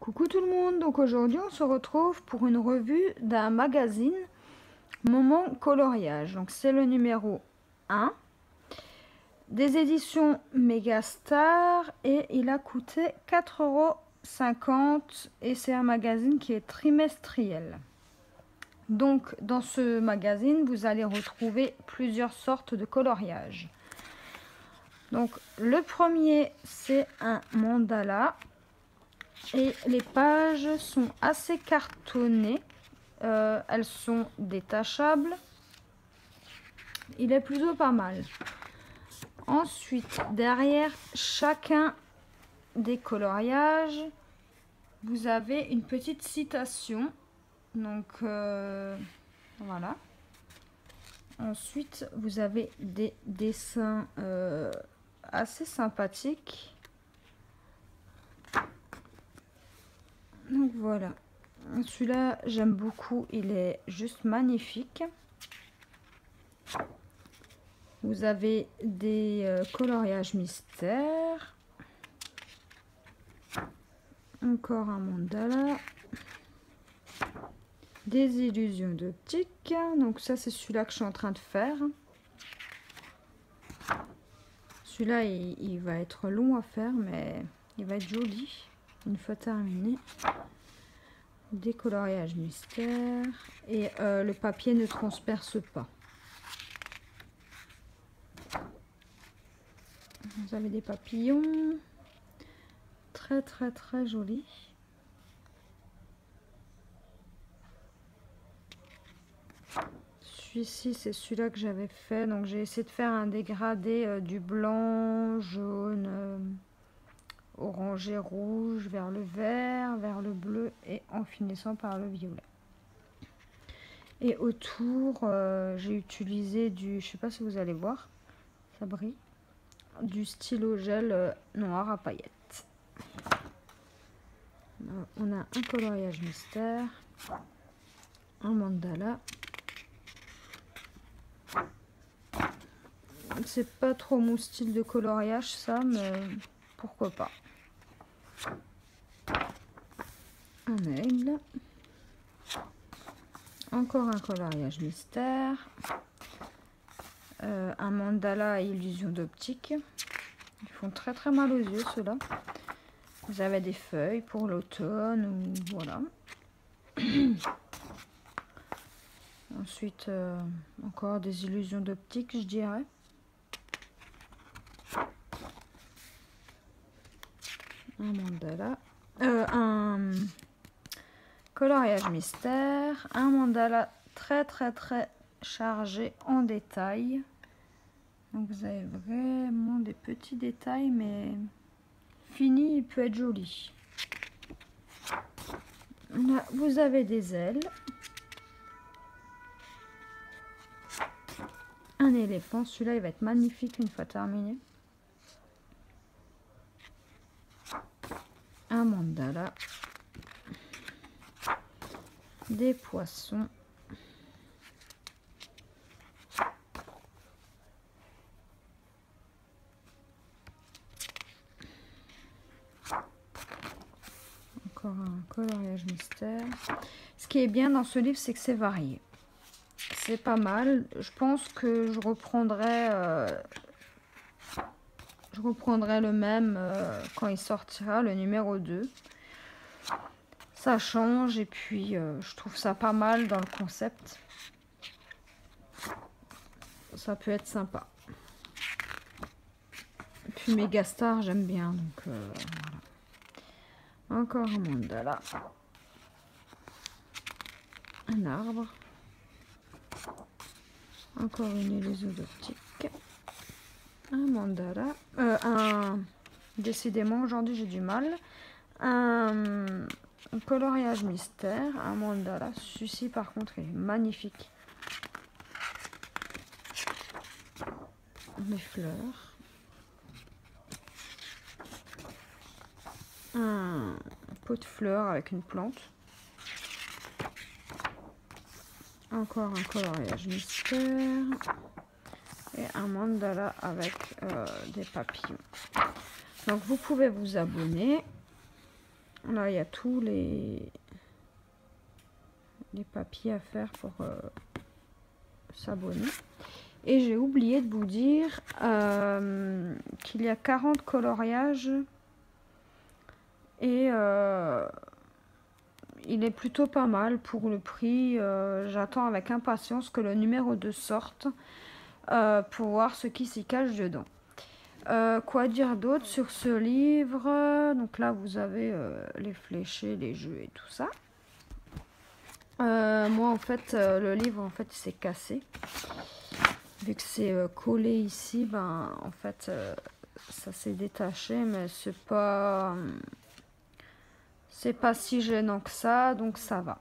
Coucou tout le monde, donc aujourd'hui on se retrouve pour une revue d'un magazine Moment Coloriage. Donc c'est le numéro 1 des éditions Megastar et il a coûté 4,50 € et c'est un magazine qui est trimestriel. Donc dans ce magazine vous allez retrouver plusieurs sortes de coloriage. Donc le premier c'est un mandala. Et les pages sont assez cartonnées. Elles sont détachables. Il est plutôt pas mal. Ensuite, derrière chacun des coloriages, vous avez une petite citation. Donc, voilà. Ensuite, vous avez des dessins assez sympathiques. Donc voilà, celui-là j'aime beaucoup, il est juste magnifique. Vous avez des coloriages mystères. Encore un mandala. Des illusions d'optique. Donc ça c'est celui-là que je suis en train de faire. Celui-là il va être long à faire mais il va être joli. Une fois terminé, des coloriages mystères et le papier ne transperce pas. Vous avez des papillons très jolis. Celui-ci c'est celui-là que j'avais fait, donc j'ai essayé de faire un dégradé du blanc, jaune, orangé, rouge, vers le vert, vers le bleu et en finissant par le violet. Et autour, j'ai utilisé du, je sais pas si vous allez voir, ça brille, du stylo gel noir à paillettes. On a un coloriage mystère, un mandala. C'est pas trop mon style de coloriage ça, mais pourquoi pas. Un aigle, encore un coloriage mystère, un mandala à illusion d'optique. Ils font très mal aux yeux ceux-là. Vous avez des feuilles pour l'automne ou voilà. Ensuite encore des illusions d'optique, je dirais. Un mandala, un coloriage mystère, un mandala très chargé en détails. Donc vous avez vraiment des petits détails, mais fini, il peut être joli. Là, vous avez des ailes, un éléphant, celui-là il va être magnifique une fois terminé. Un mandala, des poissons, encore un coloriage mystère. Ce qui est bien dans ce livre, c'est que c'est varié. C'est pas mal. Je pense que je reprendrai le même quand il sortira, le numéro 2. Ça change et puis je trouve ça pas mal dans le concept. Ça peut être sympa. Et puis Megastar, j'aime bien. Donc voilà. Encore un mandala. Un arbre. Encore une illusion d'optique. Un mandala. Décidément, aujourd'hui j'ai du mal. Un coloriage mystère. Un mandala. Celui-ci par contre il est magnifique. Des fleurs. Un pot de fleurs avec une plante. Encore un coloriage mystère. Et un mandala avec des papillons. Donc vous pouvez vous abonner. Là, il y a tous les papiers à faire pour s'abonner. Et j'ai oublié de vous dire qu'il y a 40 coloriages et il est plutôt pas mal pour le prix. J'attends avec impatience que le numéro 2 sorte pour voir ce qui s'y cache dedans. Quoi dire d'autre sur ce livre? Donc là, vous avez les fléchés, les jeux et tout ça. Moi, en fait, le livre, en fait, il s'est cassé. Vu que c'est collé ici, ben, en fait, ça s'est détaché, mais c'est pas si gênant que ça, donc ça va.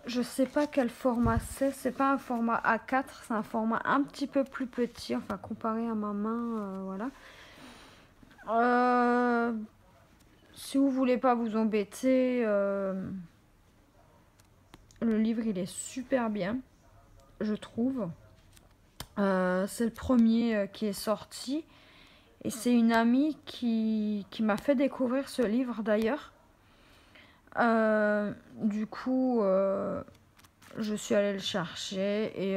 Je sais pas quel format c'est pas un format A4, c'est un format un petit peu plus petit, enfin comparé à ma main, voilà. Si vous voulez pas vous embêter, le livre il est super bien, je trouve. C'est le premier qui est sorti et c'est une amie qui m'a fait découvrir ce livre d'ailleurs. Du coup, je suis allée le chercher et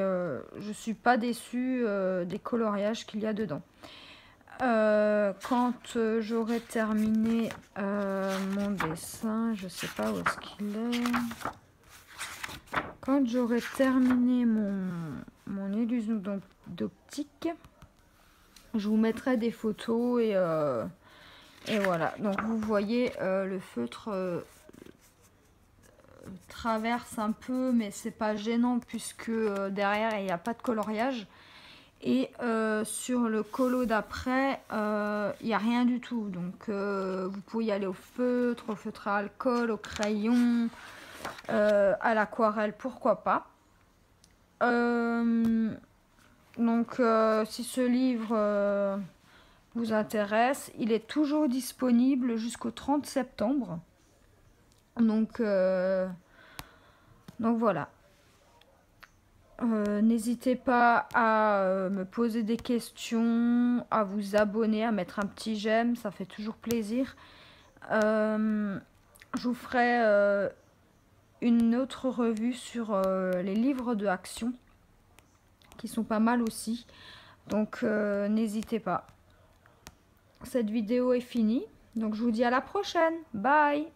je suis pas déçue des coloriages qu'il y a dedans. Quand j'aurai terminé mon dessin, je sais pas où est-ce qu'il est. Quand j'aurai terminé mon illusion d'optique, je vous mettrai des photos et voilà. Donc vous voyez le feutre traverse un peu, mais c'est pas gênant puisque derrière il n'y a pas de coloriage. Et sur le colo d'après, il n'y a rien du tout. Donc vous pouvez y aller au feutre à alcool, au crayon, à l'aquarelle, pourquoi pas. Donc si ce livre vous intéresse, il est toujours disponible jusqu'au 30 septembre. Donc voilà. N'hésitez pas à me poser des questions, à vous abonner, à mettre un petit j'aime, ça fait toujours plaisir. Je vous ferai une autre revue sur les livres de action, qui sont pas mal aussi. Donc n'hésitez pas. Cette vidéo est finie, donc je vous dis à la prochaine. Bye!